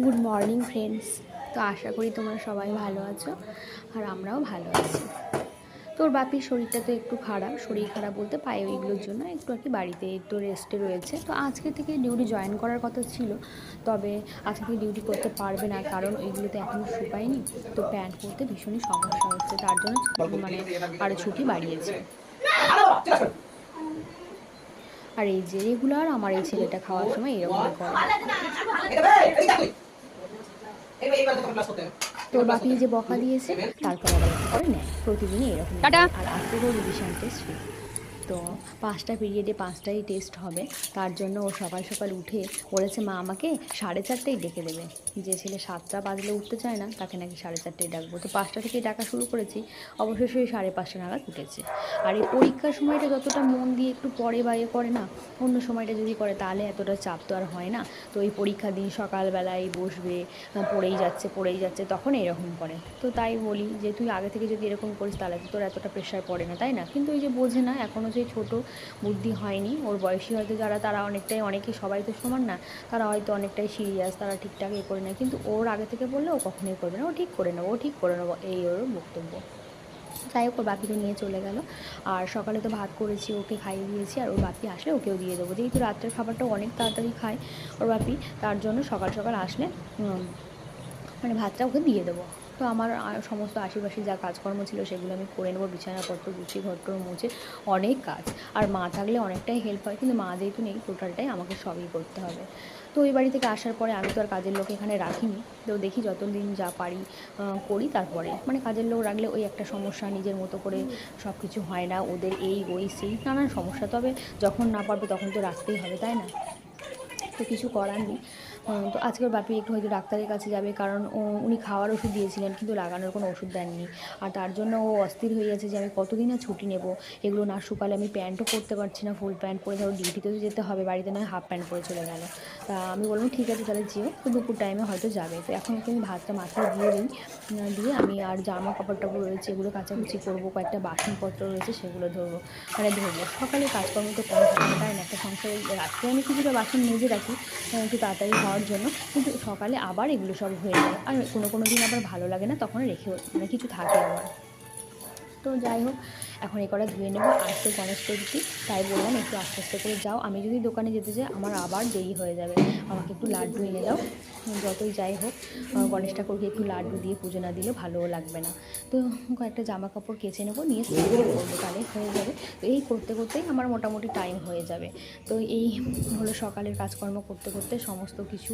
Good morning friends. তো আশা করি তোমরা সবাই ভালো আছো আর আমরাও ভালো আছি। তোর বাপির শরীরটা তো একটু খারাপ, শরীর খারাপ বলতে পায়ে ওইগুলোর জন্য একটু আর কি বাড়িতে একটু রেস্টে রয়েছে। তো আজকে থেকে ডিউটি জয়েন করার কথা ছিল, তবে আজকে থেকে ডিউটি করতে পারবে না, কারণ ওইগুলোতে এখনও শুকায়নি। তো প্যান্ট পরতে ভীষণই সমস্যা হচ্ছে, তার জন্য মানে আরও ছুটি বাড়িয়েছে। আর এই যে রেগুলার আমার এই ছেলেটা খাওয়ার সময় এরকম করে। তোর বাপি যে বকা দিয়েছে তারপর আবার একটু করে নেয়, প্রতিদিনই এরকম। আর আজকেও রিভিশন টেস্ট ফ্রি। তো 5টা পিরিয়ডে 5টাই টেস্ট হবে, তার জন্য ও সকাল সকাল উঠে বলেছে মা আমাকে 4:30টায় ডেকে দেবে। যে ছেলে 7টা বাজলে উঠতে চায় না তাকে নাকি 4:30টায় ডাকবো। তো 5টা থেকেই ডাকা শুরু করেছি, অবশেষে 5:30 নাগাদ উঠেছে। আর এই পরীক্ষার সময়টা যতটা মন দিয়ে একটু পড়ে বা করে না, অন্য সময়টা যদি করে তাহলে এতটা চাপ তো আর হয় না। তো এই পরীক্ষার দিন সকালবেলায় বসবে, পড়েই যাচ্ছে তখন এরকম করে। তো তাই বলি যে তুই আগে থেকে যদি এরকম করিস তাহলে তো তোর এতটা প্রেশার পড়ে না, তাই না? কিন্তু এই যে বোঝে না, এখনও যে ছোটো, বুদ্ধি হয়নি ওর বয়সী, হয়তো যারা তারা অনেকে সবাই তো সমান না, তারা হয়তো অনেকটাই সিরিয়াস, তারা ঠিকঠাক করে নেয়। কিন্তু ওর আগে থেকে বললে ও কখনোই করবে না, ও ঠিক করে নেবো এই ওর বক্তব্য। যাই হোক, ওর বাপিকে নিয়ে চলে গেল। আর সকালে তো ভাত করেছি, ওকে খাইয়ে দিয়েছি, আর ওর বাপি আসলে ওকেও দিয়ে দেবো। যেহেতু রাত্রের খাবারটা অনেক তাড়াতাড়ি খায় ওর বাপি, তার জন্য সকাল সকাল আসলে মানে ভাতটা ওকে দিয়ে দেবো। তো আমার সমস্ত আশেপাশে যা কাজকর্ম ছিল সেগুলো আমি করে নেবো, বিছানাপত্র গুছিয়ে ঘরটর মুছে, অনেক কাজ। আর মা থাকলে অনেকটাই হেল্প হয়, কিন্তু মা যেহেতু নেই টোটালটাই আমাকে সবই করতে হবে। তো ওই বাড়ি থেকে আসার পরে আমি তো আর কাজের লোক এখানে রাখিনি, তো দেখি যতদিন যা পারি করি। তারপরে মানে কাজের লোক রাখলে ওই একটা সমস্যা, নিজের মতো করে সব কিছু হয় না, ওদের এই ওই সেই নানান সমস্যা। তবে যখন না পারবে তখন তো রাখতেই হবে, তাই না? তো কিছু করার নেই। তো আজকের বাপি একটু হয়তো ডাক্তারের কাছে যাবে, কারণ উনি খাওয়ার ওষুধ দিয়েছিলেন কিন্তু লাগানোর কোনো ওষুধ দেননি। আর তার জন্য ও অস্থির হয়ে গেছে যে আমি কতদিন আর ছুটি নেব, এগুলো না শুকালে আমি প্যান্টও পরতে পারছি না, ফুল প্যান্ট পরে ধরো ডিউটিতে তো যেতে হবে, বাড়িতে নয় হাফ প্যান্ট পরে চলে গেল। তা আমি বললাম ঠিক আছে তাহলে যেও, তো দুপুর টাইমে হয়তো যাবে। তো এখন ওকে আমি ভাতটা মাথায় দিয়ে দিই, দিয়ে আমি আর জামা কাপড় টাপড় রয়েছে এগুলো কাচাকুচি করবো, কয়েকটা বাসনপত্র রয়েছে সেগুলো ধরবো। সকালে কাজকর্ম তো কম থাকে না, তাই না? একটা সংসারে রাত্রে আমি কিছুটা বাসন মেজে রাখি একটু তাড়াতাড়ি হওয়ার জন্য, কিন্তু সকালে আবার এগুলো সব হয়ে যায়। আর কোনো দিন আবার ভালো লাগে না, তখন রেখেও মানে কিছু থাকে আবার। তো যাই হোক, এখন এই কটা ধুয়ে নেবো। আজ তো গণেশ চতুর্থী, তাই বললাম একটু আস্তে আস্তে করে যাও, আমি যদি দোকানে যেতে যাই আমার আবার দেরি হয়ে যাবে। আমাকে একটু লাড্ডু এনে দাও। যতই যাই হোক, গণেশ ঠাকুরকে একটু লাড্ডু দিয়ে পুজো না দিলে ভালোও লাগবে না। তো কয়েকটা জামা কাপড় কেচে নেবো, নিয়ে স্নান করবো, তাহলে হয়ে যাবে। তো এই করতে করতেই আমার মোটামুটি টাইম হয়ে যাবে। তো এই হলো সকালের কাজকর্ম করতে করতে সমস্ত কিছু